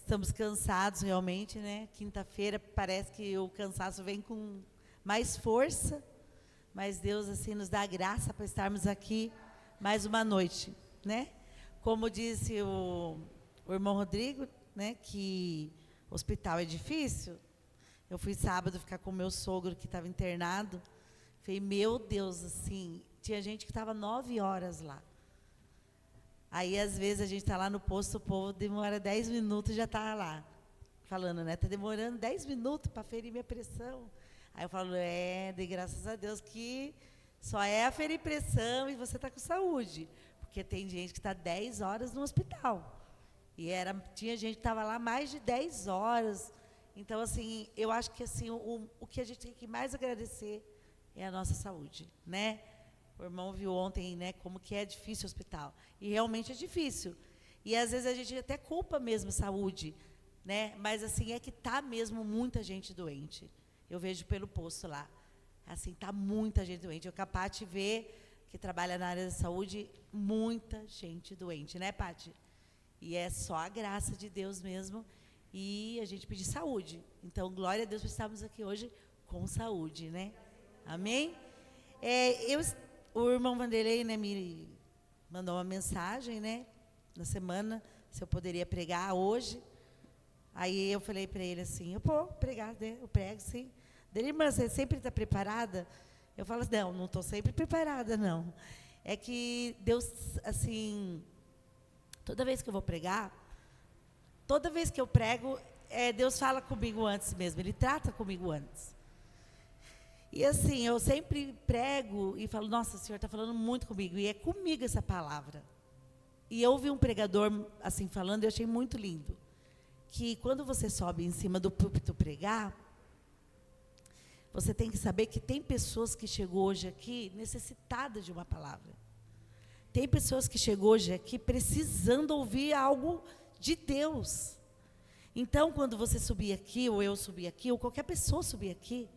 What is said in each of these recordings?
estamos cansados realmente, né? Quinta-feira parece que o cansaço vem com mais força, mas Deus assim nos dá graça para estarmos aqui mais uma noite, né? Como disse o irmão Rodrigo, né, que o hospital é difícil. Eu fui sábado ficar com o meu sogro que estava internado. Falei, meu Deus, assim, tinha gente que estava 9 horas lá. Aí, às vezes, a gente está lá no posto, o povo demora 10 minutos e já está lá. Falando, né? Está demorando 10 minutos para ferir minha pressão. Aí eu falo, dê graças a Deus que só é a ferir pressão e você está com saúde. Porque tem gente que está 10 horas no hospital. E tinha gente que estava lá mais de 10 horas. Então, assim, eu acho que assim, o que a gente tem que mais agradecer é a nossa saúde, né? O irmão viu ontem, né, como que é difícil o hospital. E realmente é difícil. E às vezes a gente até culpa mesmo a saúde, né? Mas assim, é que está mesmo muita gente doente. Eu vejo pelo posto lá. Assim, está muita gente doente. O Capati vê, que trabalha na área da saúde, muita gente doente, né, Pati? E é só a graça de Deus mesmo. E a gente pedir saúde. Então, glória a Deus por estarmos aqui hoje com saúde, né? Amém? O irmão Vanderlei, né, me mandou uma mensagem, né, na semana, se eu poderia pregar hoje. Aí eu falei para ele assim, eu vou pregar, né? Eu prego, sim. Dele, irmã, você sempre está preparada? Eu falo assim, não estou sempre preparada, não. É que Deus, assim, toda vez que eu vou pregar, toda vez que eu prego, Deus fala comigo antes mesmo, Ele trata comigo antes. E assim, eu sempre prego e falo, nossa, o Senhor está falando muito comigo, e é comigo essa palavra. E eu ouvi um pregador assim falando, e eu achei muito lindo, que quando você sobe em cima do púlpito pregar, você tem que saber que tem pessoas que chegou hoje aqui necessitadas de uma palavra. Tem pessoas que chegou hoje aqui precisando ouvir algo de Deus. Então, quando você subir aqui, ou eu subir aqui, ou qualquer pessoa subir aqui,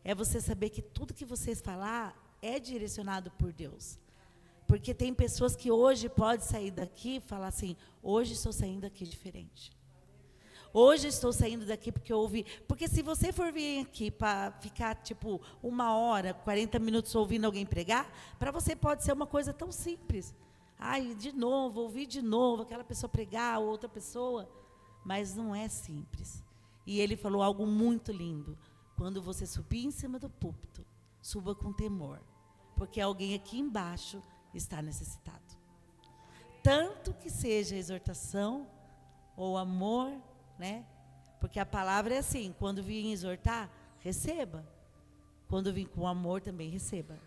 é você saber que tudo que você falar é direcionado por Deus. Porque tem pessoas que hoje podem sair daqui e falar assim, hoje estou saindo daqui diferente. Hoje estou saindo daqui porque eu ouvi. Porque se você for vir aqui para ficar, tipo, 1 hora, 40 minutos ouvindo alguém pregar, para você pode ser uma coisa tão simples. Ai, de novo, ouvir de novo, aquela pessoa pregar, ou outra pessoa. Mas não é simples. E ele falou algo muito lindo. Quando você subir em cima do púlpito, suba com temor, porque alguém aqui embaixo está necessitado. Tanto que seja exortação ou amor, né? Porque a palavra é assim, quando vir exortar, receba. Quando vir com amor, também receba.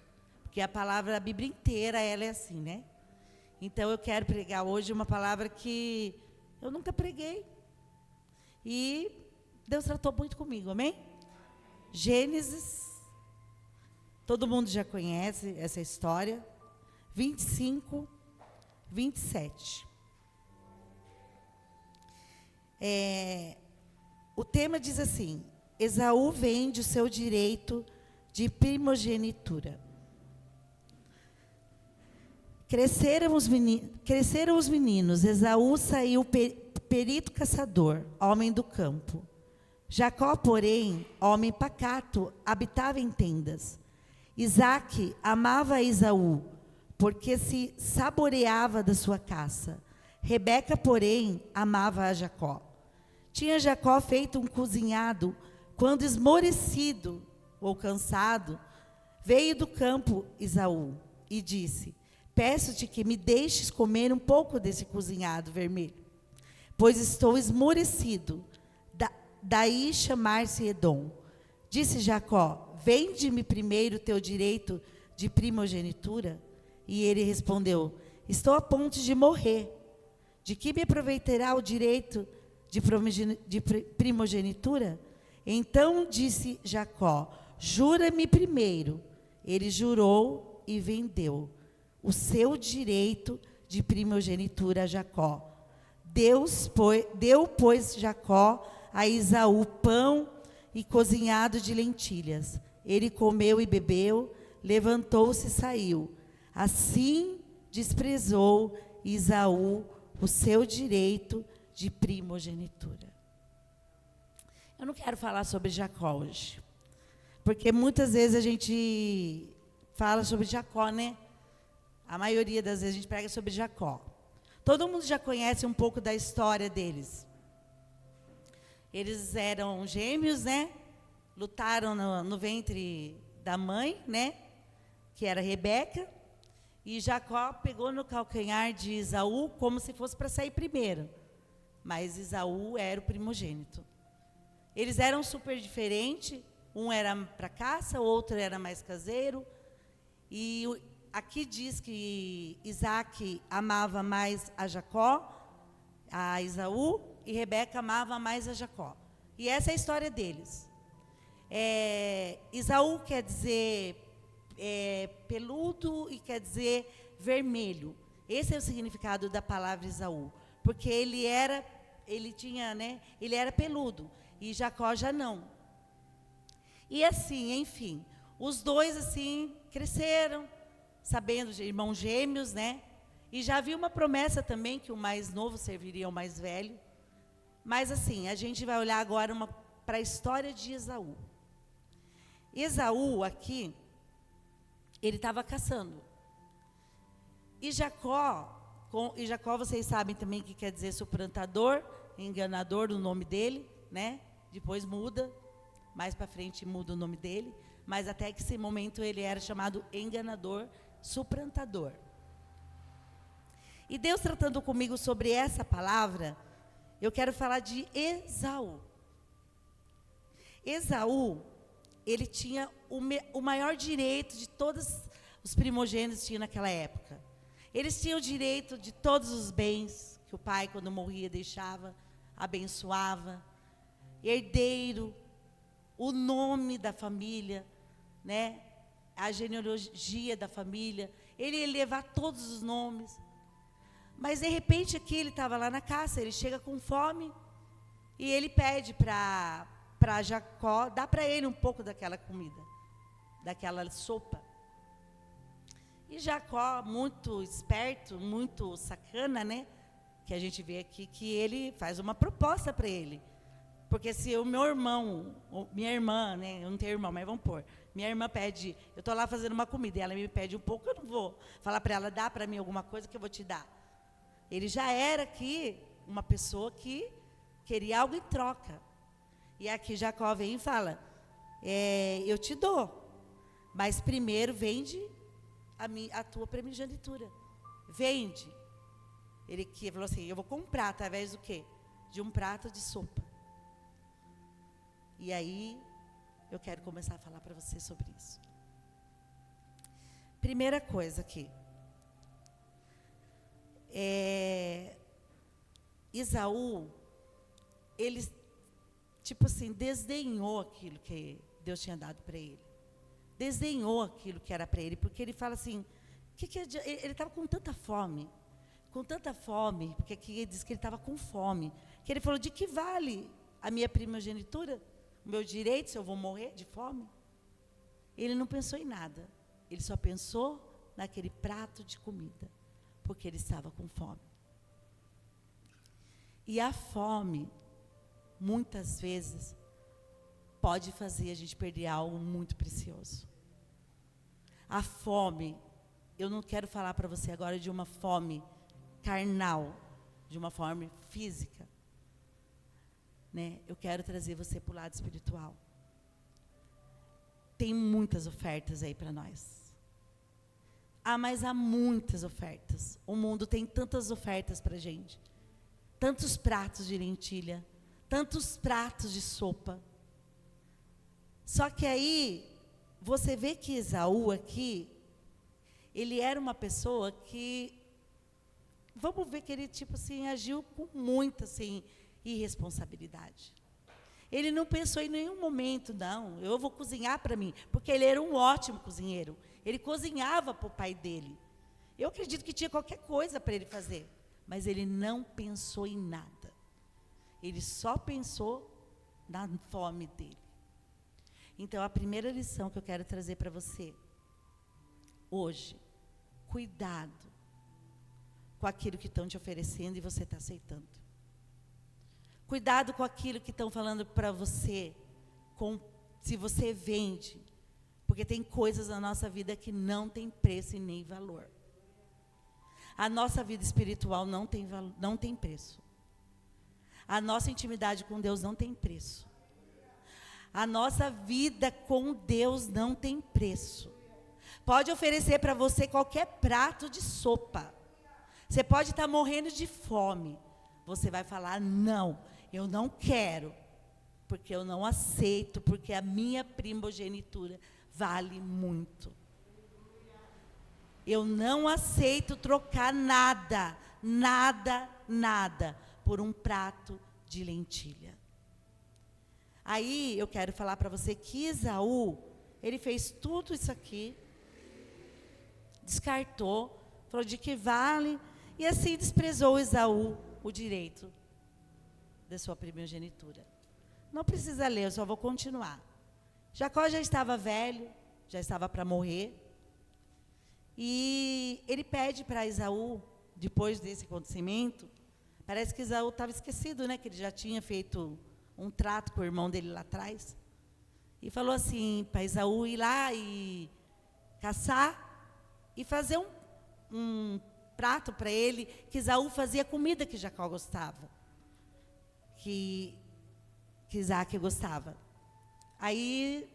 Porque a palavra, a Bíblia inteira, ela é assim, né? Então, eu quero pregar hoje uma palavra que eu nunca preguei. E Deus tratou muito comigo, amém? Gênesis, todo mundo já conhece essa história, 25, 27. O tema diz assim, Esaú vende o seu direito de primogenitura. Cresceram os meninos, Esaú saiu perito caçador, homem do campo. Jacó, porém, homem pacato, habitava em tendas. Isaque amava Esaú, porque se saboreava da sua caça. Rebeca, porém, amava a Jacó. Tinha Jacó feito um cozinhado, quando esmorecido ou cansado, veio do campo Esaú e disse, peço-te que me deixes comer um pouco desse cozinhado vermelho, pois estou esmorecido. Daí chamar-se Edom. Disse Jacó, vende-me primeiro o teu direito de primogenitura. E ele respondeu, estou a ponto de morrer. De que me aproveitará o direito de primogenitura? Então disse Jacó, jura-me primeiro. Ele jurou e vendeu o seu direito de primogenitura a Jacó. Deu, pois, Jacó a Esaú pão e cozinhado de lentilhas. Ele comeu e bebeu, levantou-se e saiu. Assim desprezou Esaú o seu direito de primogenitura. Eu não quero falar sobre Jacó hoje, porque muitas vezes a gente fala sobre Jacó, né? A maioria das vezes a gente prega sobre Jacó. Todo mundo já conhece um pouco da história deles. Eles eram gêmeos, né? Lutaram no ventre da mãe, né? Que era Rebeca. E Jacó pegou no calcanhar de Esaú como se fosse para sair primeiro. Mas Esaú era o primogênito. Eles eram super diferentes. Um era para caça, o outro era mais caseiro. E aqui diz que Isaac amava mais a Jacó, a Esaú, e Rebeca amava mais a Jacó. E essa é a história deles. Esaú quer dizer peludo e quer dizer vermelho. Esse é o significado da palavra Esaú. Porque ele era peludo, e Jacó já não. E assim, enfim, os dois assim cresceram, sabendo de irmãos gêmeos, né? E já havia uma promessa também que o mais novo serviria ao mais velho. Mas assim, a gente vai olhar agora para a história de Esaú. Esaú aqui, ele estava caçando. E Jacó, vocês sabem também que quer dizer suplantador, enganador, o nome dele, né? Depois muda, mais para frente muda o nome dele. Mas até que esse momento ele era chamado enganador, suplantador. E Deus tratando comigo sobre essa palavra, eu quero falar de Esaú. Esaú, ele tinha o maior direito de todos os primogênitos tinham naquela época. Eles tinham o direito de todos os bens que o pai, quando morria, deixava, abençoava. Herdeiro, o nome da família, né? A genealogia da família. Ele ia levar todos os nomes. Mas, de repente, aqui ele estava lá na caça, ele chega com fome e ele pede para Jacó, dá para ele um pouco daquela comida, daquela sopa. E Jacó, muito esperto, muito sacana, né? Que a gente vê aqui que ele faz uma proposta para ele. Porque se o meu irmão, minha irmã, né? Eu não tenho irmão, mas vamos pôr. Minha irmã pede, eu estou lá fazendo uma comida e ela me pede um pouco, eu não vou falar para ela, dá para mim alguma coisa que eu vou te dar. Ele já era aqui uma pessoa que queria algo em troca. E aqui Jacó vem e fala, eu te dou, mas primeiro vende a tua primogenitura. Vende. Ele falou assim, eu vou comprar através do quê? De um prato de sopa. E aí, eu quero começar a falar para você sobre isso. Primeira coisa aqui. Esaú, ele, tipo assim, desdenhou aquilo que Deus tinha dado para ele. Desdenhou aquilo que era para ele, porque ele fala assim, ele estava com tanta fome, porque aqui ele diz que ele estava com fome, que ele falou, de que vale a minha primogenitura? O meu direito, se eu vou morrer de fome? Ele não pensou em nada, ele só pensou naquele prato de comida, porque ele estava com fome. E a fome, muitas vezes, pode fazer a gente perder algo muito precioso. A fome, eu não quero falar para você agora de uma fome carnal, de uma fome física, né? Eu quero trazer você para o lado espiritual. Tem muitas ofertas aí para nós. Mas há muitas ofertas. O mundo tem tantas ofertas para a gente. Tantos pratos de lentilha, tantos pratos de sopa. Só que aí, você vê que Esaú aqui, ele era uma pessoa que, vamos ver que ele, tipo assim, agiu com muita, assim, irresponsabilidade. Ele não pensou em nenhum momento, não, eu vou cozinhar para mim, porque ele era um ótimo cozinheiro. Ele cozinhava para o pai dele. Eu acredito que tinha qualquer coisa para ele fazer, mas ele não pensou em nada. Ele só pensou na fome dele. Então, a primeira lição que eu quero trazer para você hoje, cuidado com aquilo que estão te oferecendo e você está aceitando. Cuidado com aquilo que estão falando para você, se você vende, porque tem coisas na nossa vida que não tem preço e nem valor. A nossa vida espiritual não tem preço. A nossa intimidade com Deus não tem preço. A nossa vida com Deus não tem preço. Pode oferecer para você qualquer prato de sopa. Você pode estar morrendo de fome. Você vai falar, não, eu não quero. Porque eu não aceito, porque a minha primogenitura vale muito. Eu não aceito trocar nada, por um prato de lentilha. Aí eu quero falar para você que Esaú, ele fez tudo isso aqui, descartou, falou de que vale, e assim desprezou Esaú o direito da sua primogenitura. Não precisa ler, eu só vou continuar. Jacó já estava velho, já estava para morrer. E ele pede para Esaú, depois desse acontecimento, parece que Esaú estava esquecido, né? Que ele já tinha feito um trato com o irmão dele lá atrás. E falou assim, para Esaú ir lá e caçar e fazer um prato para ele, que Esaú fazia comida que Jacó gostava. Que Isaac gostava. Aí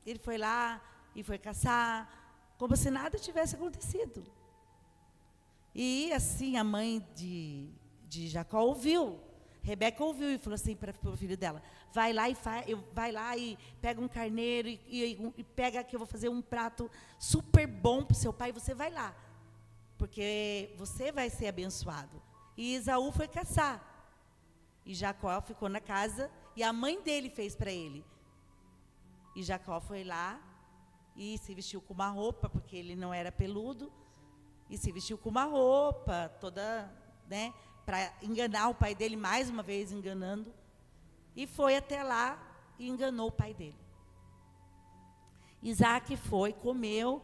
ele foi lá e foi caçar, como se nada tivesse acontecido. E assim a mãe de Jacó ouviu. Rebeca ouviu e falou assim para o filho dela, vai lá e pega um carneiro e pega que eu vou fazer um prato super bom para o seu pai, você vai lá, porque você vai ser abençoado. E Esaú foi caçar. E Jacó ficou na casa e a mãe dele fez para ele. E Jacó foi lá e se vestiu com uma roupa, porque ele não era peludo, e se vestiu com uma roupa toda, né, para enganar o pai dele, mais uma vez enganando, e foi até lá e enganou o pai dele. Isaac foi, comeu,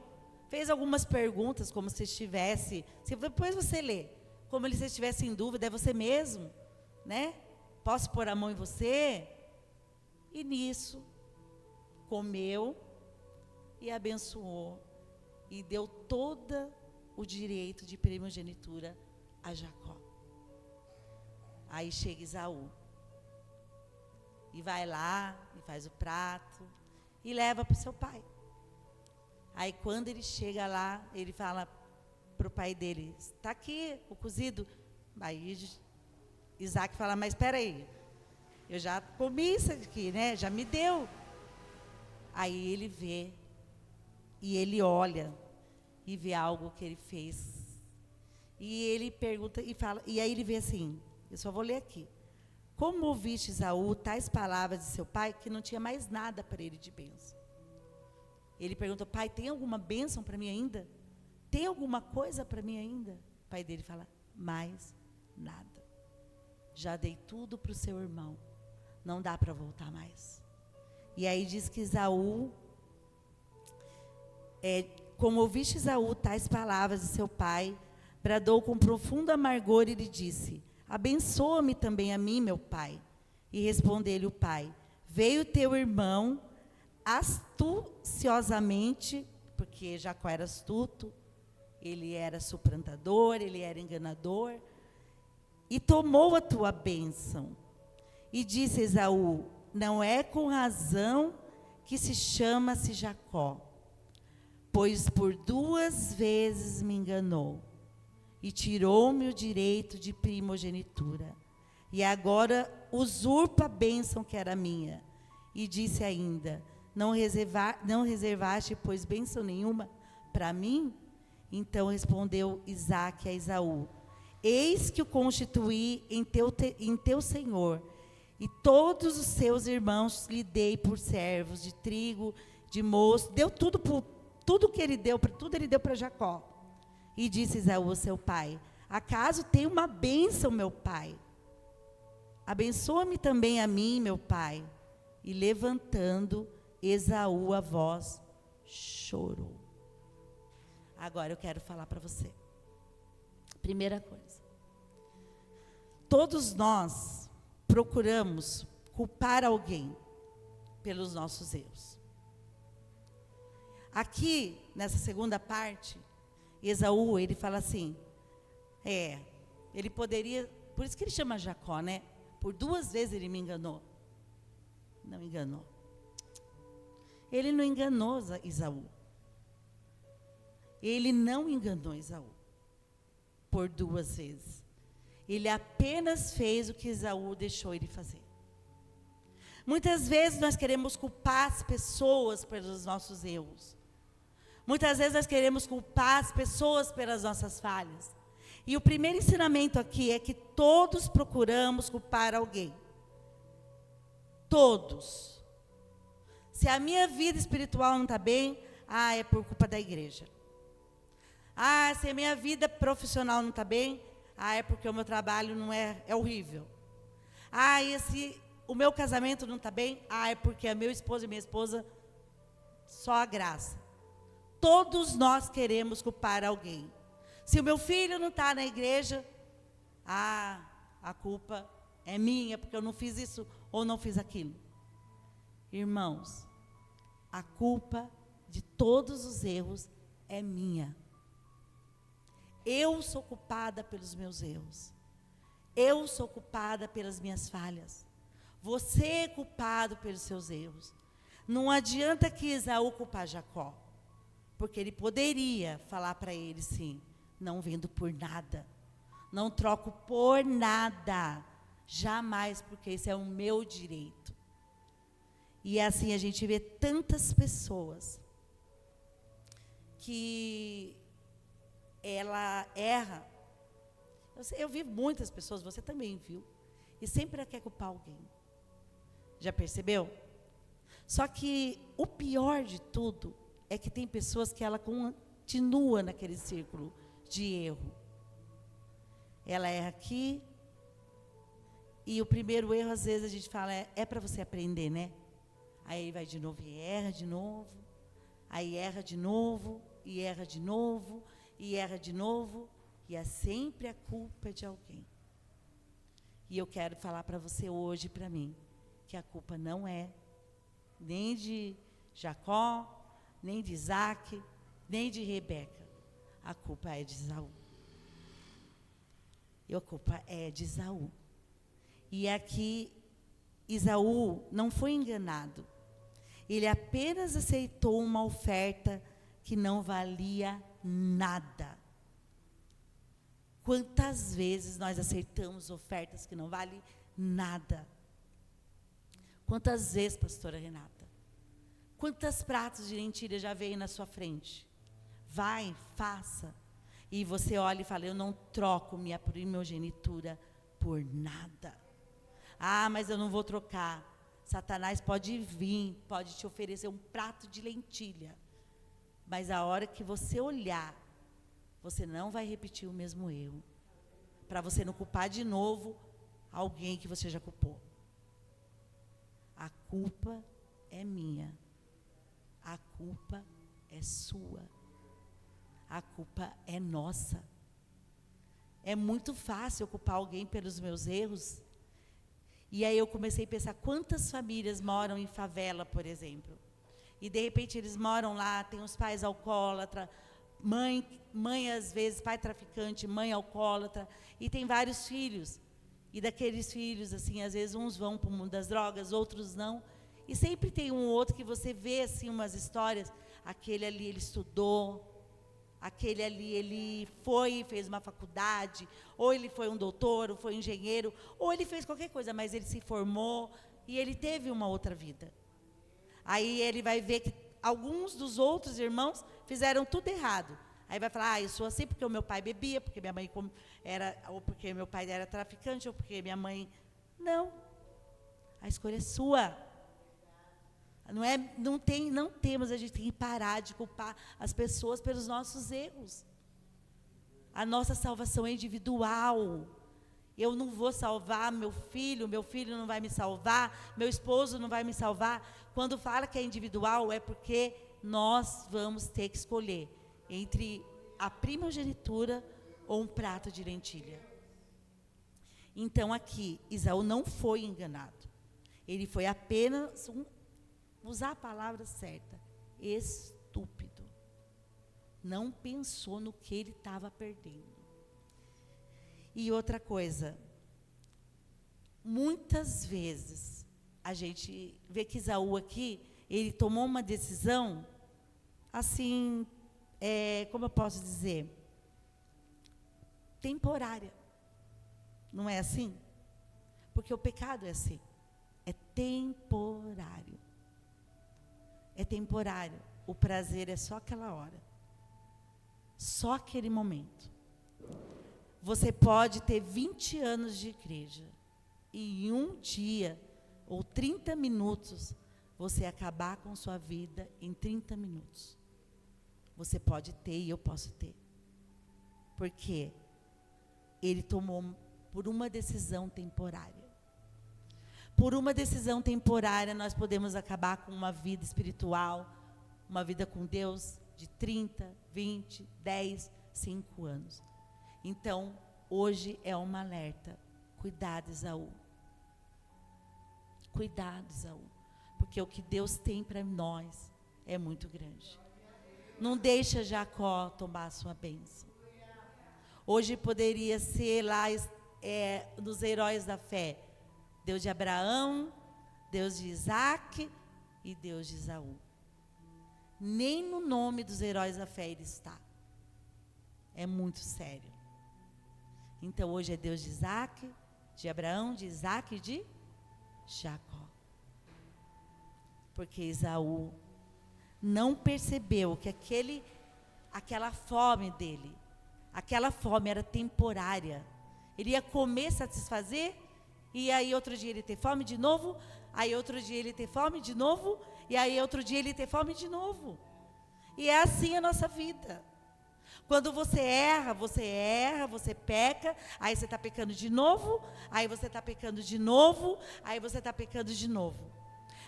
fez algumas perguntas, como se estivesse, depois você lê, como se estivesse em dúvida, é você mesmo, né? Posso pôr a mão em você? E nisso, comeu e abençoou, e deu todo o direito de primogenitura a Jacó. Aí chega Esaú, e vai lá, e faz o prato, e leva para o seu pai. Aí quando ele chega lá, ele fala para o pai dele, está aqui o cozido. Aí Isaac fala, mas espera aí, eu já comi isso aqui, né? Já me deu. Aí ele vê, e ele olha, e vê algo que ele fez. E ele pergunta, e fala, e aí ele vê assim, eu só vou ler aqui. Como ouviste Esaú tais palavras de seu pai, que não tinha mais nada para ele de bênção. Ele pergunta, pai, tem alguma bênção para mim ainda? Tem alguma coisa para mim ainda? O pai dele fala, mais nada. Já dei tudo para o seu irmão. Não dá para voltar mais. E aí diz que Esaú, como ouviste Esaú tais palavras de seu pai, bradou com profundo amargor e lhe disse, abençoa-me também a mim, meu pai. E respondeu-lhe o pai, veio teu irmão astuciosamente, porque Jacó era astuto, ele era suplantador, ele era enganador, e tomou a tua bênção. E disse Esaú, não é com razão que se chama-se Jacó, pois por 2 vezes me enganou, e tirou-me o direito de primogenitura, e agora usurpa a bênção que era minha. E disse ainda, não reservaste, pois, bênção nenhuma para mim? Então respondeu Isaque a Esaú, eis que o constituí em teu senhor, e todos os seus irmãos lhe dei por servos de trigo, de moço, deu tudo que ele deu, tudo ele deu para Jacó. E disse Esaú, seu pai, acaso tem uma bênção, meu pai? Abençoa-me também a mim, meu pai. E levantando Esaú a voz, chorou. Agora eu quero falar para você. Primeira coisa. Todos nós procuramos culpar alguém pelos nossos erros. Aqui, nessa segunda parte, Esaú, ele fala assim, ele poderia, por isso que ele chama Jacó, né? Por 2 vezes ele me enganou. Não enganou. Ele não enganou Esaú. Ele não enganou Esaú por 2 vezes. Ele apenas fez o que Esaú deixou ele fazer. Muitas vezes nós queremos culpar as pessoas pelos nossos erros. Muitas vezes nós queremos culpar as pessoas pelas nossas falhas. E o primeiro ensinamento aqui é que todos procuramos culpar alguém. Todos. Se a minha vida espiritual não está bem, é por culpa da igreja. Se a minha vida profissional não está bem, é porque o meu trabalho não é horrível. E se o meu casamento não está bem, é porque é meu esposo e minha esposa, só a graça. Todos nós queremos culpar alguém. Se o meu filho não está na igreja, a culpa é minha, porque eu não fiz isso ou não fiz aquilo. Irmãos, a culpa de todos os erros é minha. Eu sou culpada pelos meus erros. Eu sou culpada pelas minhas falhas. Você é culpado pelos seus erros. Não adianta que Esaú culpar Jacó, porque ele poderia falar para ele, sim, não vendo por nada, não troco por nada, jamais, porque esse é o meu direito. E assim a gente vê tantas pessoas que ela erra. Eu vi muitas pessoas, você também viu, e sempre quer culpar alguém. Já percebeu? Só que o pior de tudo é que tem pessoas que ela continua naquele círculo de erro. Ela erra aqui, e o primeiro erro, às vezes, a gente fala, é para você aprender, né? Aí vai de novo e erra de novo, aí erra de novo, e erra de novo, e erra de novo, e é sempre a culpa de alguém. E eu quero falar para você hoje, para mim, que a culpa não é nem de Jacó, nem de Isaac, nem de Rebeca. A culpa é de Esaú. E a culpa é de Esaú. E aqui, Esaú não foi enganado. Ele apenas aceitou uma oferta que não valia nada. Quantas vezes nós aceitamos ofertas que não valem nada? Quantas vezes, pastora Renata? Quantos pratos de lentilha já veio na sua frente? Vai, faça. E você olha e fala, eu não troco minha primogenitura por nada. Mas eu não vou trocar. Satanás pode vir, pode te oferecer um prato de lentilha. Mas a hora que você olhar, você não vai repetir o mesmo erro. Para você não culpar de novo alguém que você já culpou. A culpa é minha. A culpa é sua. A culpa é nossa. É muito fácil eu culpar alguém pelos meus erros. E aí eu comecei a pensar, quantas famílias moram em favela, por exemplo? E de repente eles moram lá, tem os pais alcoólatras, mãe às vezes, pai traficante, mãe alcoólatra, e tem vários filhos. E daqueles filhos, assim, às vezes uns vão para o mundo das drogas, outros não. E sempre tem um outro que você vê, assim, umas histórias, aquele ali ele estudou, aquele ali ele foi e fez uma faculdade, ou ele foi um doutor, ou foi um engenheiro, ou ele fez qualquer coisa, mas ele se formou e ele teve uma outra vida. Aí ele vai ver que alguns dos outros irmãos fizeram tudo errado. Aí vai falar, eu sou assim porque o meu pai bebia, porque minha mãe era, ou porque meu pai era traficante, ou porque minha mãe... Não. A escolha é sua. Não temos, a gente tem que parar de culpar as pessoas pelos nossos erros. A nossa salvação é individual. Eu não vou salvar meu filho não vai me salvar, meu esposo não vai me salvar. Quando fala que é individual, é porque nós vamos ter que escolher entre a primogenitura ou um prato de lentilha. Então aqui, Esaú não foi enganado. Ele foi apenas, usar a palavra certa, estúpido. Não pensou no que ele estava perdendo. E outra coisa, muitas vezes, a gente vê que Esaú aqui, ele tomou uma decisão, assim, como eu posso dizer, temporária. Não é assim? Porque o pecado é assim. É temporário. É temporário. O prazer é só aquela hora. Só aquele momento. Você pode ter 20 anos de igreja e em um dia ou 30 minutos você acabar com sua vida em 30 minutos. Você pode ter e eu posso ter. Porque ele tomou por uma decisão temporária. Por uma decisão temporária nós podemos acabar com uma vida espiritual, uma vida com Deus de 30, 20, 10, 5 anos. Então, hoje é um alerta. Cuidado, Esaú. Cuidado, Esaú. Porque o que Deus tem para nós é muito grande. Não deixa Jacó tomar a sua bênção. Hoje poderia ser lá dos heróis da fé. Deus de Abraão, Deus de Isaac e Deus de Esaú. Nem no nome dos heróis da fé ele está. É muito sério. Então hoje é Deus de Isaac, de Abraão, de Isaac e de Jacó. Porque Esaú não percebeu que aquela fome dele, aquela fome era temporária. Ele ia comer, satisfazer, e aí outro dia ele ter fome de novo, aí outro dia ele ter fome de novo, e aí outro dia ele ter fome de novo. E é assim a nossa vida. Quando você erra, você peca, aí você está pecando de novo, aí você está pecando de novo, aí você está pecando de novo.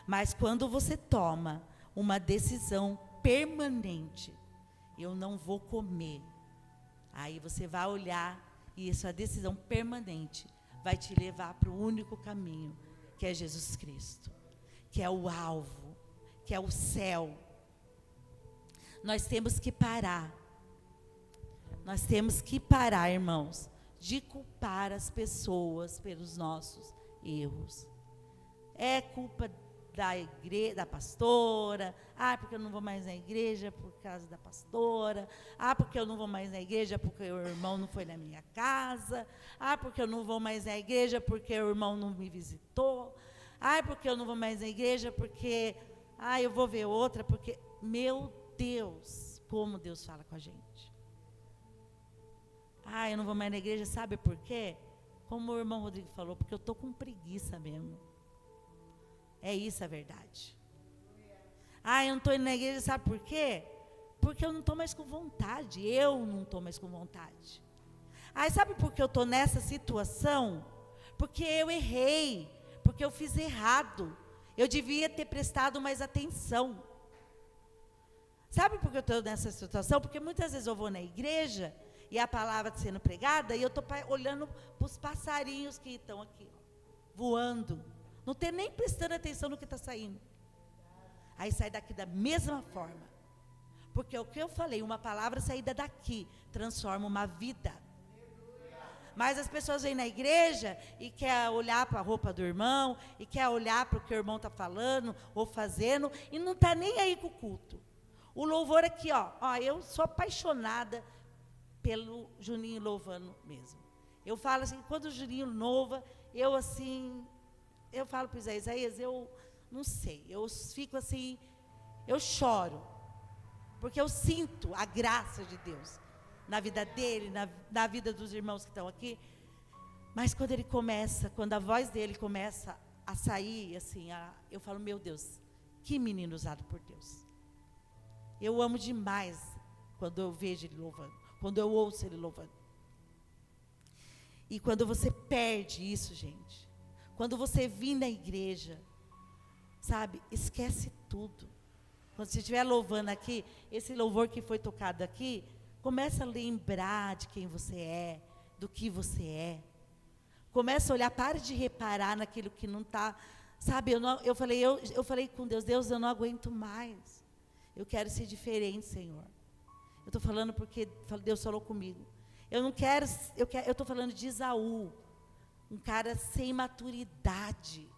Mas quando você toma uma decisão permanente, eu não vou comer, aí você vai olhar e essa decisão permanente vai te levar para o único caminho, que é Jesus Cristo, que é o alvo, que é o céu. Nós temos que parar. Nós temos que parar, irmãos, de culpar as pessoas pelos nossos erros. É culpa da igreja, da pastora. Porque eu não vou mais na igreja por causa da pastora. Porque eu não vou mais na igreja porque o irmão não foi na minha casa. Porque eu não vou mais na igreja porque o irmão não me visitou. Porque eu não vou mais na igreja porque eu vou ver outra, porque, meu Deus, como Deus fala com a gente. Eu não vou mais na igreja, sabe por quê? Como o irmão Rodrigo falou, porque eu estou com preguiça mesmo. É isso a verdade. Eu não estou indo na igreja, sabe por quê? Porque eu não estou mais com vontade. Eu não estou mais com vontade. Sabe por que eu estou nessa situação? Porque eu errei, porque eu fiz errado. Eu devia ter prestado mais atenção. Sabe por que eu estou nessa situação? Porque muitas vezes eu vou na igreja e a palavra está sendo pregada, e eu estou olhando para os passarinhos que estão aqui, voando. Não estou nem prestando atenção no que está saindo. Aí sai daqui da mesma forma. Porque o que eu falei, uma palavra saída daqui, transforma uma vida. Mas as pessoas vêm na igreja e quer olhar para a roupa do irmão, e quer olhar para o que o irmão está falando ou fazendo, e não está nem aí com o culto. O louvor aqui, eu sou apaixonada pelo Juninho louvando mesmo. Eu falo assim, quando o Juninho louva, eu falo para o Isaías, eu não sei, eu fico assim, eu choro, porque eu sinto a graça de Deus na vida dele, na vida dos irmãos que estão aqui. Mas quando a voz dele começa a sair, assim, eu falo, meu Deus, que menino usado por Deus. Eu amo demais quando eu vejo ele louvando, quando eu ouço ele louvando. E quando você perde isso, gente, quando você vir na igreja, sabe, esquece tudo. Quando você estiver louvando aqui, esse louvor que foi tocado aqui, começa a lembrar de quem você é, do que você é. Começa a olhar, pare de reparar naquilo que não está. Sabe, eu falei com Deus, Deus, eu não aguento mais. Eu quero ser diferente, Senhor. Eu estou falando porque Deus falou comigo. Eu não quero, eu estou falando de Esaú, um cara sem maturidade.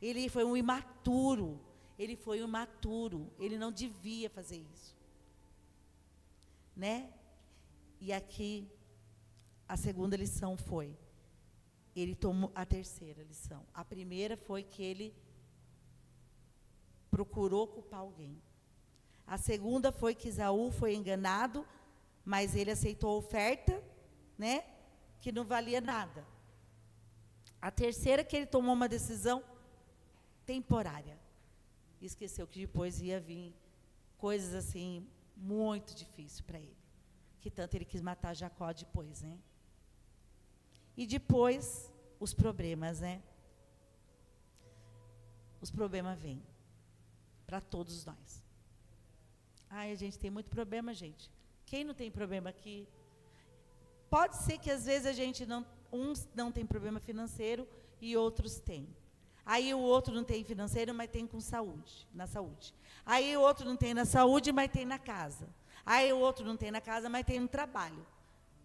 Ele foi um imaturo. Ele não devia fazer isso. Né? E aqui, a segunda lição foi, ele tomou a terceira lição. A primeira foi que ele procurou culpar alguém. A segunda foi que Esaú foi enganado, mas ele aceitou a oferta, né, que não valia nada. A terceira que ele tomou uma decisão temporária. Esqueceu que depois ia vir coisas assim, muito difíceis para ele. Que tanto ele quis matar Jacó depois, né? E depois, os problemas, né? Os problemas vêm para todos nós. Ai, a gente tem muito problema, gente. Quem não tem problema aqui? Pode ser que às vezes uns não tem problema financeiro e outros têm. Aí o outro não tem financeiro, mas tem com saúde, na saúde. Aí o outro não tem na saúde, mas tem na casa. Aí o outro não tem na casa, mas tem no trabalho.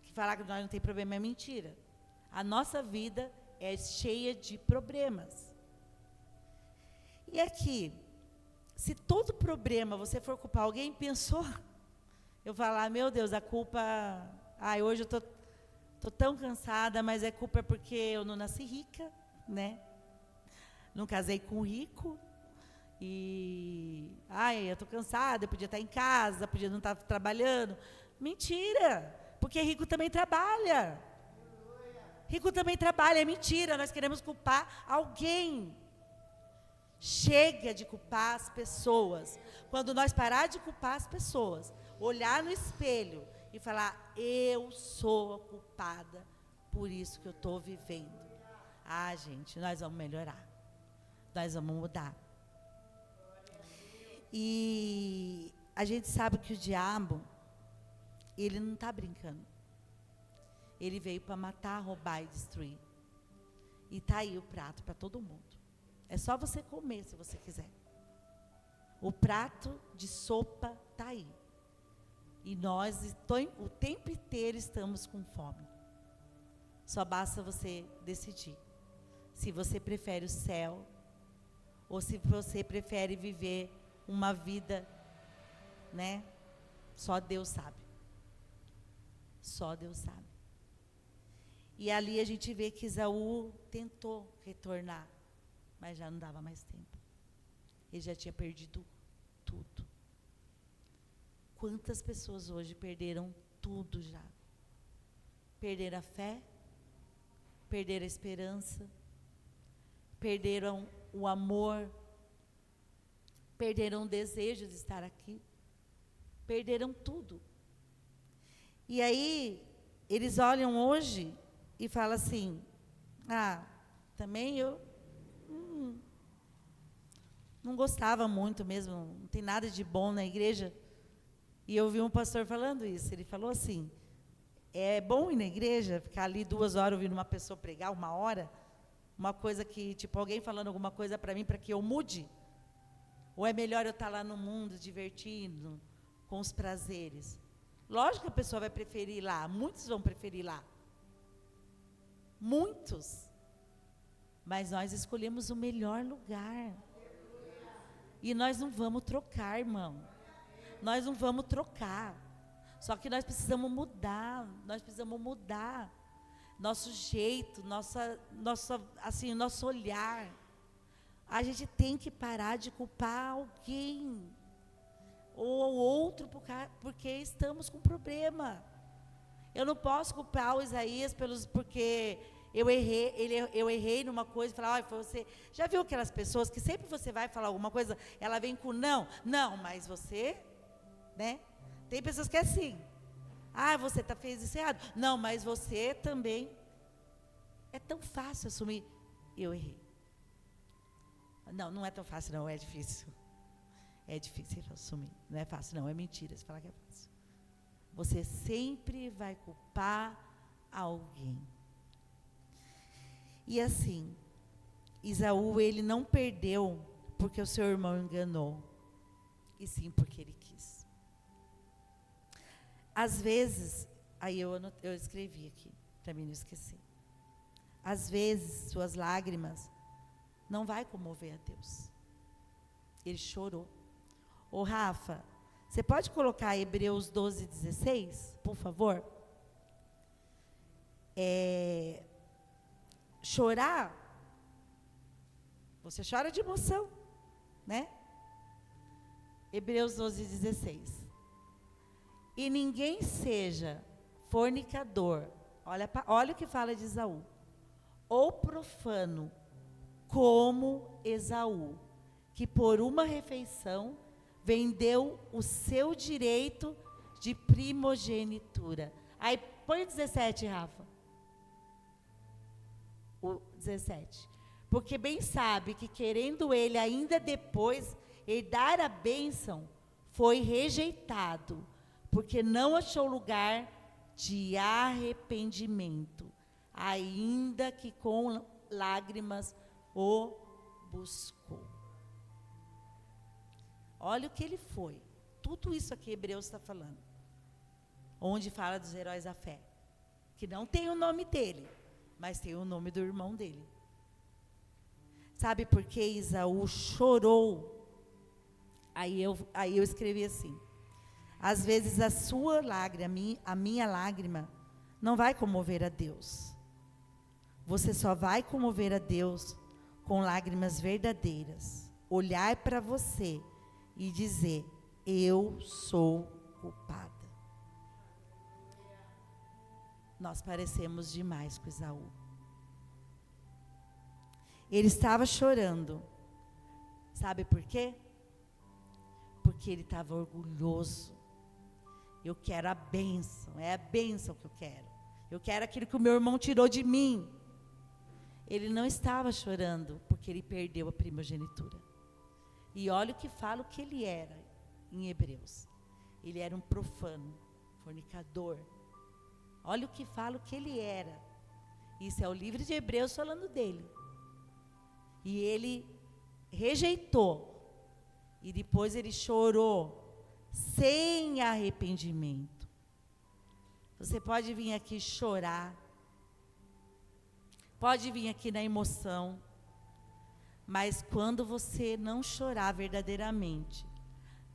Que falar que nós não tem problema é mentira. A nossa vida é cheia de problemas. E aqui, se todo problema você for culpar alguém, pensou? Eu falar, meu Deus, a culpa... Ai, hoje eu tô tão cansada, mas a culpa é porque eu não nasci rica, né? Não casei com um rico. E... Ai, eu estou cansada, eu podia estar em casa, podia não estar trabalhando. Mentira! Porque rico também trabalha. Rico também trabalha, é mentira. Nós queremos culpar alguém. Chega de culpar as pessoas. Quando nós parar de culpar as pessoas, olhar no espelho e falar, eu sou a culpada por isso que eu estou vivendo. Ah, gente, nós vamos melhorar. Nós vamos mudar. E a gente sabe que o diabo, ele não está brincando. Ele veio para matar, roubar e destruir. E está aí o prato para todo mundo. É só você comer se você quiser. O prato de sopa está aí. E nós, o tempo inteiro, estamos com fome. Só basta você decidir. Se você prefere o céu, ou se você prefere viver uma vida, né? Só Deus sabe. Só Deus sabe. E ali a gente vê que Esaú tentou retornar, mas já não dava mais tempo. Ele já tinha perdido tudo. Quantas pessoas hoje perderam tudo já? Perderam a fé, perderam a esperança, perderam o amor, perderam o desejo de estar aqui, perderam tudo. E aí, eles olham hoje e falam assim, também eu não gostava muito mesmo, não tem nada de bom na igreja. E eu vi um pastor falando isso, ele falou assim, é bom ir na igreja, ficar ali 2 horas ouvindo uma pessoa pregar, 1 hora, uma coisa que, tipo, alguém falando alguma coisa para mim, para que eu mude? Ou é melhor eu estar lá no mundo, divertindo, com os prazeres? Lógico que a pessoa vai preferir lá, muitos vão preferir lá. Muitos. Mas nós escolhemos o melhor lugar. E nós não vamos trocar, irmão. Nós não vamos trocar. Só que nós precisamos mudar. Nós precisamos mudar. Nosso jeito, nosso olhar. A gente tem que parar de culpar alguém. Ou outro, porque estamos com problema. Eu não posso culpar o Isaías porque eu errei numa coisa e falar, foi você. Já viu aquelas pessoas que sempre você vai falar alguma coisa, ela vem com não, mas você, né? Tem pessoas que é assim. Você fez isso errado. Não, mas você também. É tão fácil assumir, eu errei. Não é tão fácil não, é difícil. É difícil assumir, não é fácil não, é mentira você falar que é fácil. Você sempre vai culpar alguém. E assim, Esaú, ele não perdeu porque o seu irmão enganou, e sim porque ele quis. Às vezes, aí eu escrevi aqui, para mim não esquecer. Às vezes, suas lágrimas não vai comover a Deus. Ele chorou. Ô Rafa, você pode colocar Hebreus 12:16, por favor? Chorar, você chora de emoção, né? Hebreus 12:16. E ninguém seja fornicador, olha o que fala de Esaú, ou profano, como Esaú, que por uma refeição vendeu o seu direito de primogenitura. Aí põe o 17, Rafa. O 17. Porque bem sabe que querendo ele ainda depois herdar a bênção, foi rejeitado, porque não achou lugar de arrependimento, ainda que com lágrimas o buscou. Olha o que ele foi. Tudo isso aqui Hebreus está falando. Onde fala dos heróis da fé. Que não tem o nome dele, mas tem o nome do irmão dele. Sabe por que Esaú chorou? Aí eu escrevi assim. Às vezes a sua lágrima, a minha lágrima, não vai comover a Deus. Você só vai comover a Deus com lágrimas verdadeiras. Olhar para você e dizer, eu sou culpada. Nós parecemos demais com Esaú. Ele estava chorando. Sabe por quê? Porque ele estava orgulhoso. Eu quero a bênção, é a bênção que eu quero. Eu quero aquilo que o meu irmão tirou de mim. Ele não estava chorando porque ele perdeu a primogenitura. E olha o que fala o que ele era em Hebreus. Ele era um profano, fornicador. Olha o que fala o que ele era. Isso é o livro de Hebreus falando dele. E ele rejeitou. E depois ele chorou sem arrependimento. Você pode vir aqui chorar. Pode vir aqui na emoção. Mas quando você não chorar verdadeiramente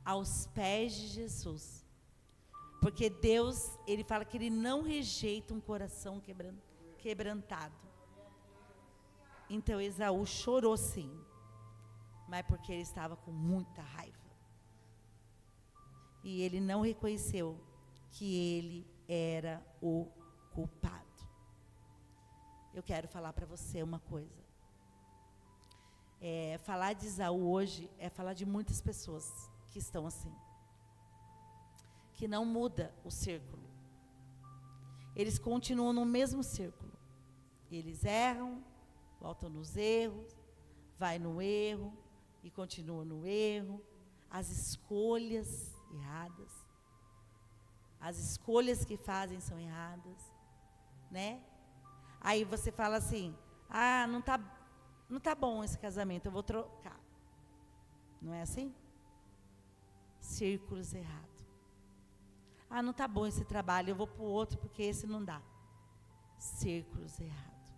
aos pés de Jesus, porque Deus, ele fala que ele não rejeita um coração quebrantado. Então Esaú chorou sim, mas porque ele estava com muita raiva. E ele não reconheceu que ele era o culpado. Eu quero falar para você uma coisa. Falar de Esaú hoje é falar de muitas pessoas que estão assim. Que não muda o círculo. Eles continuam no mesmo círculo. Eles erram, voltam nos erros, vai no erro e continua no erro. As escolhas erradas. As escolhas que fazem são erradas, né? Aí você fala assim, não tá bom esse casamento, eu vou trocar. Não é assim? Círculos errados. Não tá bom esse trabalho, eu vou para o outro porque esse não dá. Círculos errados.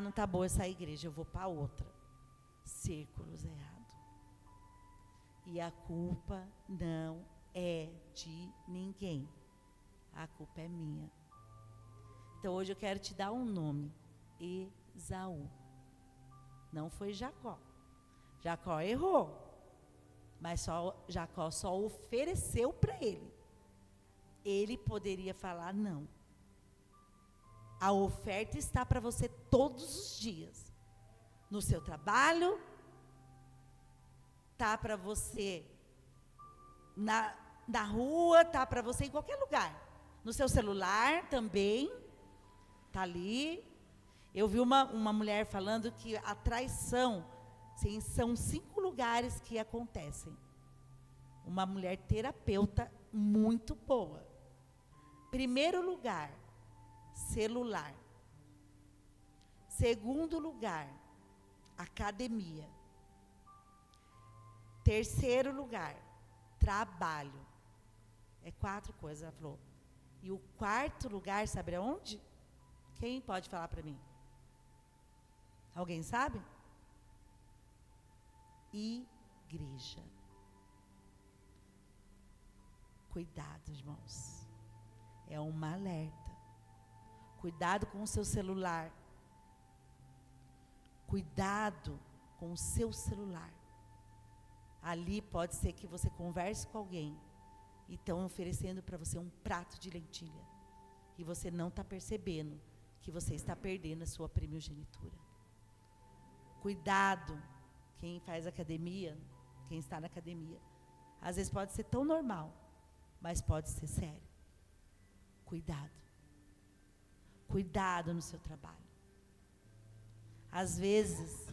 Não tá boa essa igreja, eu vou para outra. Círculos errados. E a culpa não é de ninguém. A culpa é minha. Então hoje eu quero te dar um nome. Esaú. Não foi Jacó. Jacó errou. Mas Jacó só ofereceu para ele. Ele poderia falar não. A oferta está para você todos os dias. No seu trabalho, está para você na rua, está para você em qualquer lugar. No seu celular também, está ali. Eu vi uma mulher falando que a traição, sim, são 5 lugares que acontecem. Uma mulher terapeuta muito boa. Primeiro lugar, celular. Segundo lugar, academia. Terceiro lugar, trabalho. É 4 coisas, ela falou. E o quarto lugar, sabe aonde? Quem pode falar para mim? Alguém sabe? Igreja. Cuidado, irmãos. É uma alerta. Cuidado com o seu celular. Cuidado com o seu celular. Ali pode ser que você converse com alguém e estão oferecendo para você um prato de lentilha. E você não está percebendo que você está perdendo a sua primogenitura. Cuidado, quem faz academia, quem está na academia. Às vezes pode ser tão normal, mas pode ser sério. Cuidado. Cuidado no seu trabalho. Às vezes,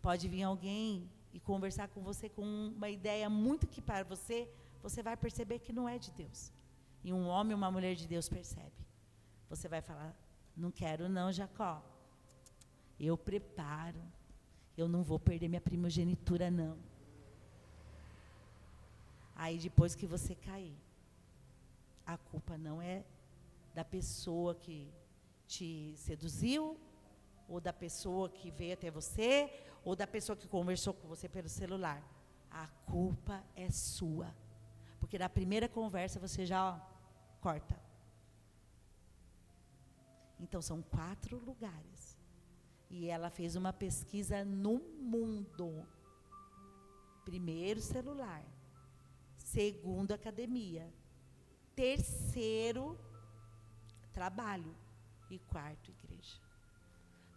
pode vir alguém e conversar com você com uma ideia muito que para você, você vai perceber que não é de Deus. E um homem ou uma mulher de Deus percebe. Você vai falar, não quero não, Jacó. Eu preparo. Eu não vou perder minha primogenitura, não. Aí depois que você cair, a culpa não é da pessoa que te seduziu, ou da pessoa que veio até você, ou da pessoa que conversou com você pelo celular. A culpa é sua. Porque na primeira conversa você já corta. Então são 4 lugares. E ela fez uma pesquisa no mundo. Primeiro, celular. Segundo, academia. Terceiro, trabalho. E quarto, igreja.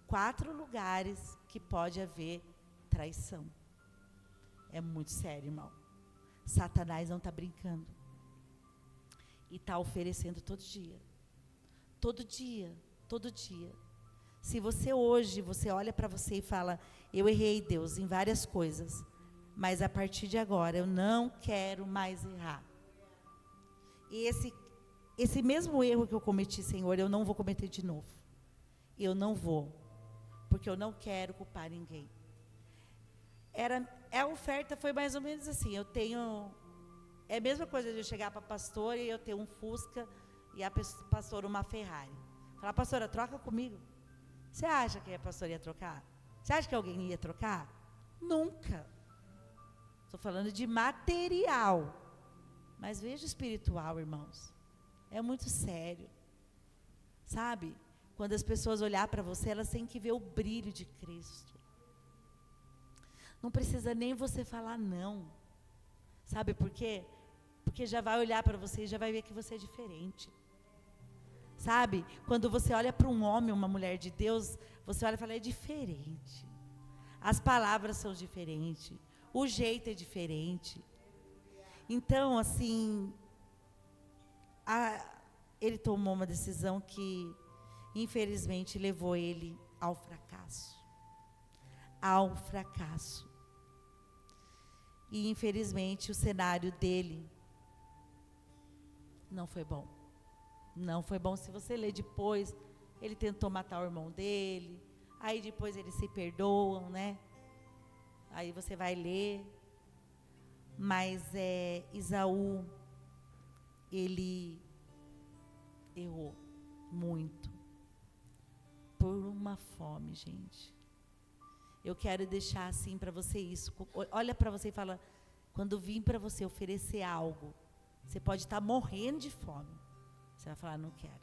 4 lugares que pode haver traição. É muito sério, irmão. Satanás não está brincando. E está oferecendo todo dia. Todo dia, todo dia. Se você hoje, você olha para você e fala, eu errei, Deus, em várias coisas, mas a partir de agora eu não quero mais errar. E esse mesmo erro que eu cometi, Senhor, eu não vou cometer de novo. Eu não vou, porque eu não quero culpar ninguém. A oferta foi mais ou menos assim, é a mesma coisa de eu chegar para a pastora e eu ter um Fusca e a pastora uma Ferrari. Falar, pastora, troca comigo. Você acha que a pastora ia trocar? Você acha que alguém ia trocar? Nunca. Estou falando de material. Mas veja o espiritual, irmãos. É muito sério. Sabe? Quando as pessoas olhar para você, elas têm que ver o brilho de Cristo. Não precisa nem você falar não. Sabe por quê? Porque já vai olhar para você e já vai ver que você é diferente. Sabe? Quando você olha para um homem, uma mulher de Deus, você olha e fala, é diferente. As palavras são diferentes. O jeito é diferente. Então, assim, ele tomou uma decisão que, infelizmente, levou ele ao fracasso. Ao fracasso. E, infelizmente, o cenário dele não foi bom. Não foi bom. Se você ler depois, ele tentou matar o irmão dele, aí depois eles se perdoam, né? Aí você vai ler. Mas Esaú, ele errou muito. Por uma fome, gente. Eu quero deixar assim para você isso. Olha para você e fala, quando vim para você oferecer algo, você pode estar morrendo de fome. Você vai falar, não quero.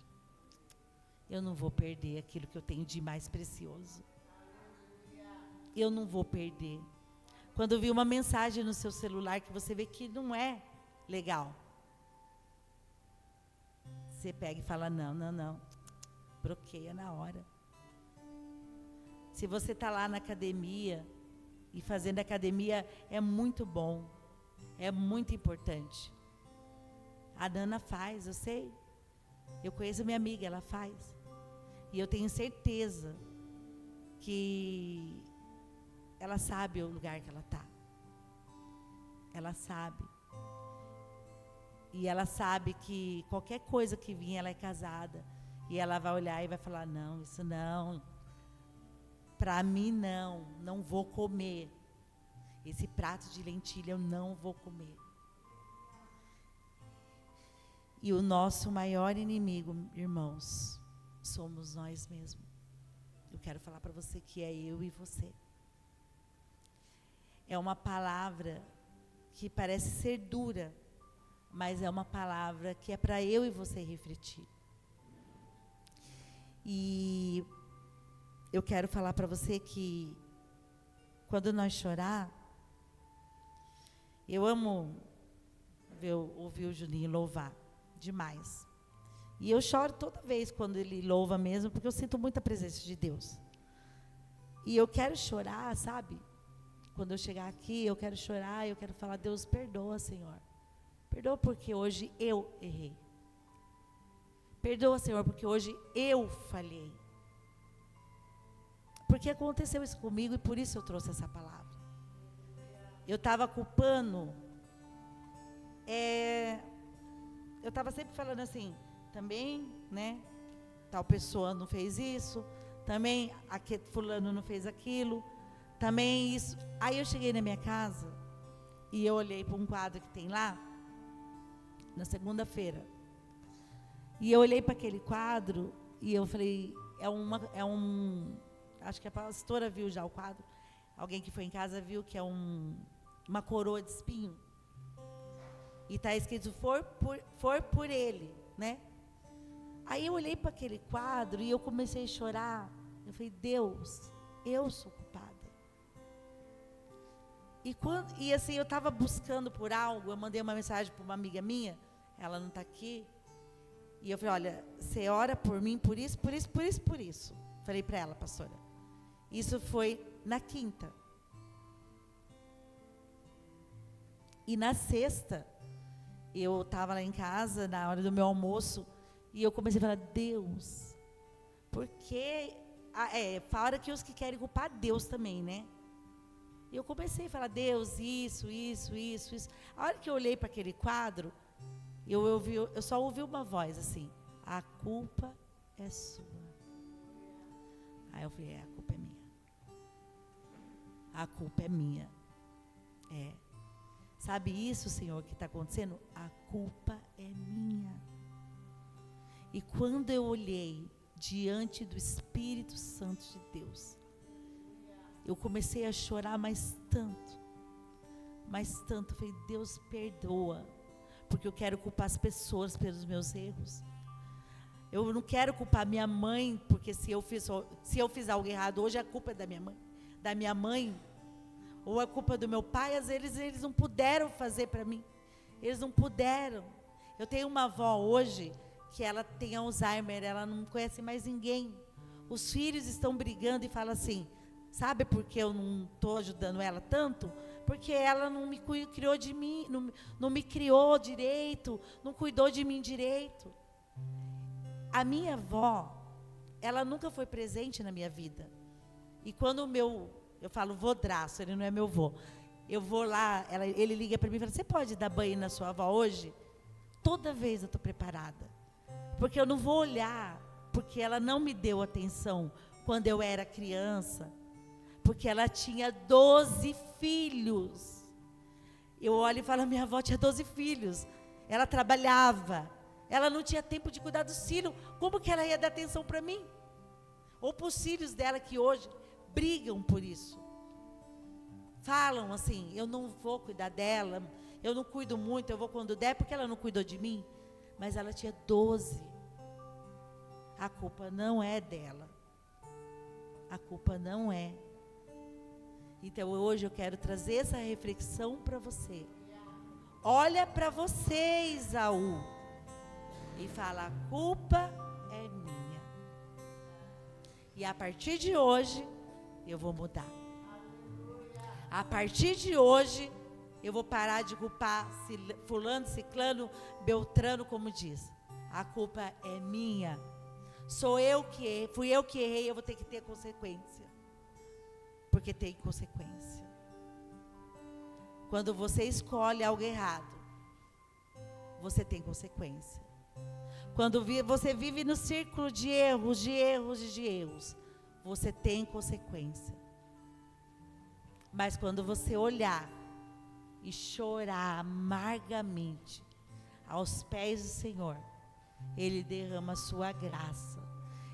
Eu não vou perder aquilo que eu tenho de mais precioso. Eu não vou perder. Quando vir uma mensagem no seu celular que você vê que não é legal, você pega e fala, não. Bloqueia na hora. Se você está lá na academia, e fazendo academia é muito bom, é muito importante. A Nana faz, eu sei. Eu conheço a minha amiga, ela faz. E eu tenho certeza que ela sabe o lugar que ela está. Ela sabe. E ela sabe que qualquer coisa que vir, ela é casada. E ela vai olhar e vai falar, não, isso não. para mim não vou comer. Esse prato de lentilha eu não vou comer. E o nosso maior inimigo, irmãos, somos nós mesmos. Eu quero falar para você que é eu e você. É uma palavra que parece ser dura, mas é uma palavra que é para eu e você refletir. E eu quero falar para você que quando nós chorar, eu amo ouvir o Juninho louvar demais. E eu choro toda vez quando ele louva mesmo, porque eu sinto muita presença de Deus. E eu quero chorar, sabe? Quando eu chegar aqui, eu quero chorar, eu quero falar, Deus, perdoa, Senhor. Perdoa porque hoje eu errei. Perdoa, Senhor, porque hoje eu falhei. Porque aconteceu isso comigo e por isso eu trouxe essa palavra. Eu estava culpando, eu estava sempre falando assim, também, né, tal pessoa não fez isso, também fulano não fez aquilo, também isso. Aí eu cheguei na minha casa e eu olhei para um quadro que tem lá, na segunda-feira, e eu olhei para aquele quadro e eu falei, acho que a pastora viu já o quadro, alguém que foi em casa viu que é uma coroa de espinho. E está escrito, for por ele, né? Aí eu olhei para aquele quadro e eu comecei a chorar. Eu falei, Deus, eu sou culpada. E assim, eu estava buscando por algo, eu mandei uma mensagem para uma amiga minha, ela não está aqui. E eu falei, olha, você ora por mim, por isso, por isso, por isso, por isso. Falei para ela, pastora. Isso foi na quinta. E na sexta, eu estava lá em casa, na hora do meu almoço, e eu comecei a falar, Deus, porque fora que os que querem culpar Deus também, né? E eu comecei a falar, Deus, isso. A hora que eu olhei para aquele quadro, eu só ouvi uma voz assim, a culpa é sua. Aí eu falei, a culpa é minha. A culpa é minha. Sabe isso, Senhor, que está acontecendo? A culpa é minha. E quando eu olhei diante do Espírito Santo de Deus, eu comecei a chorar mais tanto. Falei, Deus, perdoa, porque eu quero culpar as pessoas pelos meus erros. Eu não quero culpar minha mãe, porque se eu fiz algo errado hoje, a culpa é da minha mãe, ou a culpa do meu pai. Às vezes eles não puderam fazer para mim. Eles não puderam. Eu tenho uma avó hoje que ela tem Alzheimer, ela não conhece mais ninguém. Os filhos estão brigando e falam assim, sabe por que eu não estou ajudando ela tanto? Porque ela não me criou de mim, não me criou direito, não cuidou de mim direito. A minha avó, ela nunca foi presente na minha vida. E quando eu falo vodraço, ele não é meu vô. Eu vou lá, ele liga para mim e fala, você pode dar banho na sua avó hoje? Toda vez eu estou preparada. Porque eu não vou olhar, porque ela não me deu atenção quando eu era criança. Porque ela tinha 12 filhos. Eu olho e falo, minha avó tinha 12 filhos. Ela trabalhava. Ela não tinha tempo de cuidar dos filhos. Como que ela ia dar atenção para mim? Ou para os filhos dela que hoje brigam por isso. Falam assim, eu não vou cuidar dela, eu não cuido muito, eu vou quando der, porque ela não cuidou de mim. Mas ela tinha 12. A culpa não é dela. A culpa não é. Então hoje eu quero trazer essa reflexão para você. Olha para você, Isaú, e fala, a culpa é minha. E a partir de hoje, eu vou mudar. A partir de hoje, eu vou parar de culpar fulano, ciclano, beltrano, como diz. A culpa é minha. Fui eu que errei, eu vou ter que ter consequência. Porque tem consequência. Quando você escolhe algo errado, você tem consequência. Quando você vive no círculo de erros, você tem consequência. Mas quando você olhar e chorar amargamente aos pés do Senhor, Ele derrama a sua graça,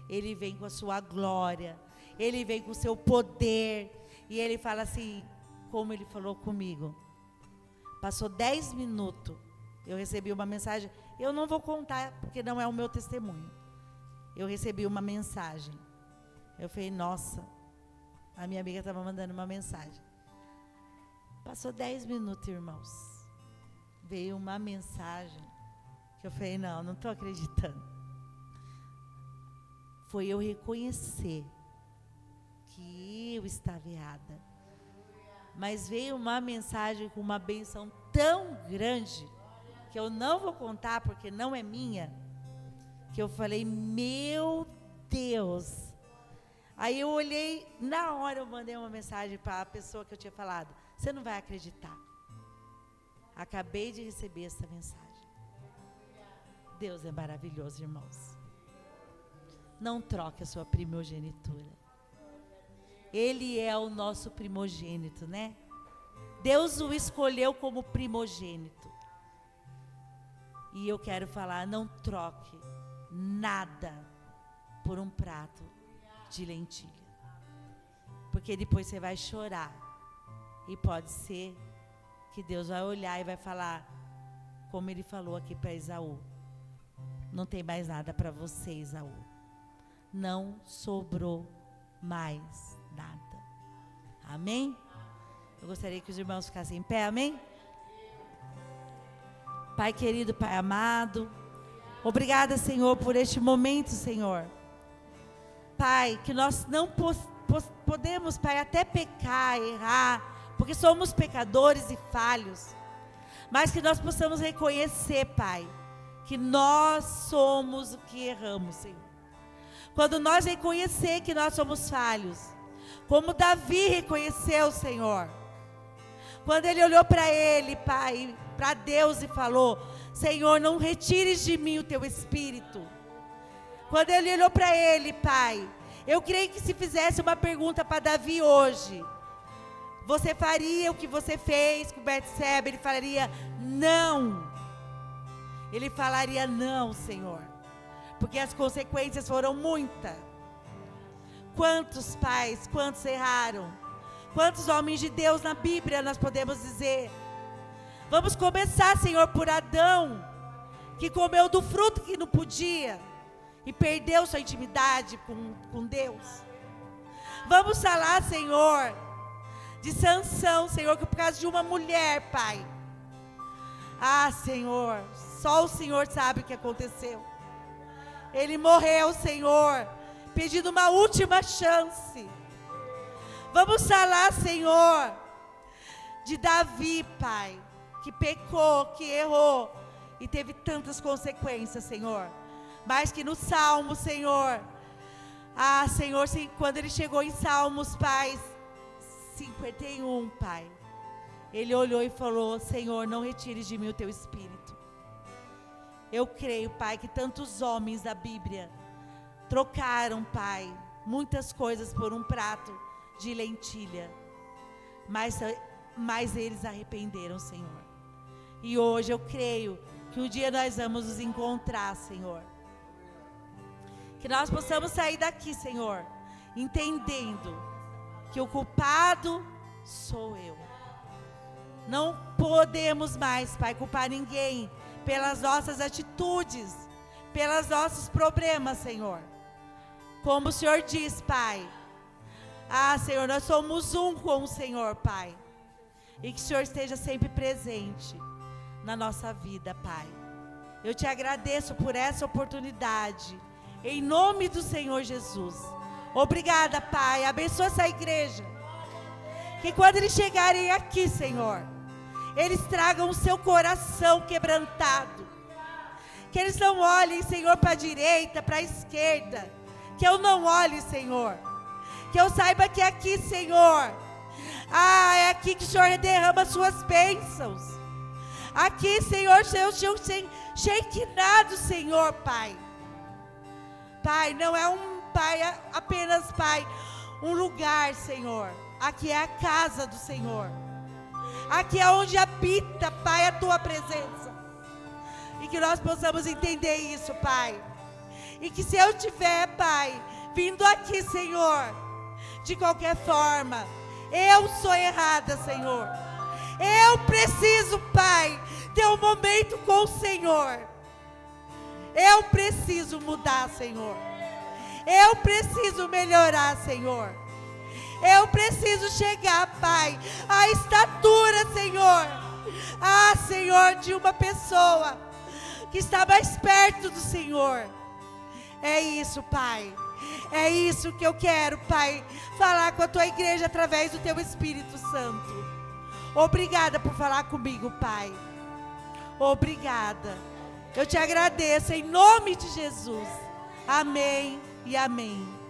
Ele vem com a sua glória, Ele vem com o seu poder, e Ele fala assim, como Ele falou comigo. Passou 10 minutos, eu recebi uma mensagem, eu não vou contar, porque não é o meu testemunho. Eu recebi uma mensagem, eu falei, nossa, a minha amiga estava mandando uma mensagem. Passou 10 minutos, irmãos, veio uma mensagem, que eu falei, não estou acreditando. Foi eu reconhecer que eu estava errada. Mas veio uma mensagem com uma bênção tão grande, que eu não vou contar porque não é minha, que eu falei, meu Deus. Aí eu olhei, na hora eu mandei uma mensagem para a pessoa que eu tinha falado, você não vai acreditar. Acabei de receber essa mensagem. Deus é maravilhoso, irmãos. Não troque a sua primogenitura. Ele é o nosso primogênito, né? Deus o escolheu como primogênito. E eu quero falar, não troque nada por um prato de lentilha. Porque depois você vai chorar. E pode ser que Deus vai olhar e vai falar, como Ele falou aqui para Esaú. Não tem mais nada para você, Esaú. Não sobrou mais nada. Amém? Eu gostaria que os irmãos ficassem em pé, amém? Pai querido, Pai amado, obrigada, Senhor, por este momento, Senhor. Pai, que nós não podemos, Pai, até pecar, errar, porque somos pecadores e falhos, mas que nós possamos reconhecer, Pai, que nós somos o que erramos, Senhor. Quando nós reconhecer que nós somos falhos, como Davi reconheceu, Senhor, quando ele olhou para ele, Pai, para Deus e falou, Senhor, não retires de mim o teu espírito. Quando ele olhou para ele, Pai, eu creio que se fizesse uma pergunta para Davi hoje, você faria o que você fez com Betseba? Ele falaria, não. Ele falaria, não, Senhor, porque as consequências foram muitas. Quantos pais, quantos erraram? Quantos homens de Deus na Bíblia nós podemos dizer? Vamos começar, Senhor, por Adão, que comeu do fruto que não podia e perdeu sua intimidade com Deus. Vamos falar, Senhor, de Sansão, Senhor, que por causa de uma mulher, Pai. Ah, Senhor, só o Senhor sabe o que aconteceu. Ele morreu, Senhor, pedindo uma última chance. Vamos falar, Senhor, de Davi, Pai, que pecou, que errou e teve tantas consequências, Senhor. Mas que no Salmo, Senhor, Senhor, quando ele chegou em Salmos, Pai, 51, Pai, ele olhou e falou, Senhor, não retires de mim o teu espírito. Eu creio, Pai, que tantos homens da Bíblia trocaram, Pai, muitas coisas por um prato de lentilha, mas eles arrependeram, Senhor. E hoje eu creio que um dia nós vamos nos encontrar, Senhor. Que nós possamos sair daqui, Senhor, entendendo que o culpado sou eu. Não podemos mais, Pai, culpar ninguém pelas nossas atitudes, pelos nossos problemas, Senhor. Como o Senhor diz, Pai. Senhor, nós somos um com o Senhor, Pai. E que o Senhor esteja sempre presente na nossa vida, Pai. Eu te agradeço por essa oportunidade. Em nome do Senhor Jesus. Obrigada, Pai. Abençoa essa igreja. Que quando eles chegarem aqui, Senhor, eles tragam o seu coração quebrantado. Que eles não olhem, Senhor, para a direita, para a esquerda. Que eu não olhe, Senhor. Que eu saiba que aqui, Senhor, é aqui que o Senhor derrama suas bênçãos. Aqui, Senhor, Shekinah, Senhor, Pai. Pai, não é um Pai, apenas, Pai, um lugar, Senhor. Aqui é a casa do Senhor. Aqui é onde habita, Pai, a Tua presença. E que nós possamos entender isso, Pai. E que se eu tiver, Pai, vindo aqui, Senhor, de qualquer forma, eu sou errada, Senhor. Eu preciso, Pai, ter um momento com o Senhor. Eu preciso mudar, Senhor. Eu preciso melhorar, Senhor. Eu preciso chegar, Pai, à estatura, Senhor. Ah, Senhor, de uma pessoa que está mais perto do Senhor. É isso, Pai. É isso que eu quero, Pai, falar com a Tua igreja através do Teu Espírito Santo. Obrigada por falar comigo, Pai. Obrigada. Eu te agradeço em nome de Jesus. Amém e amém.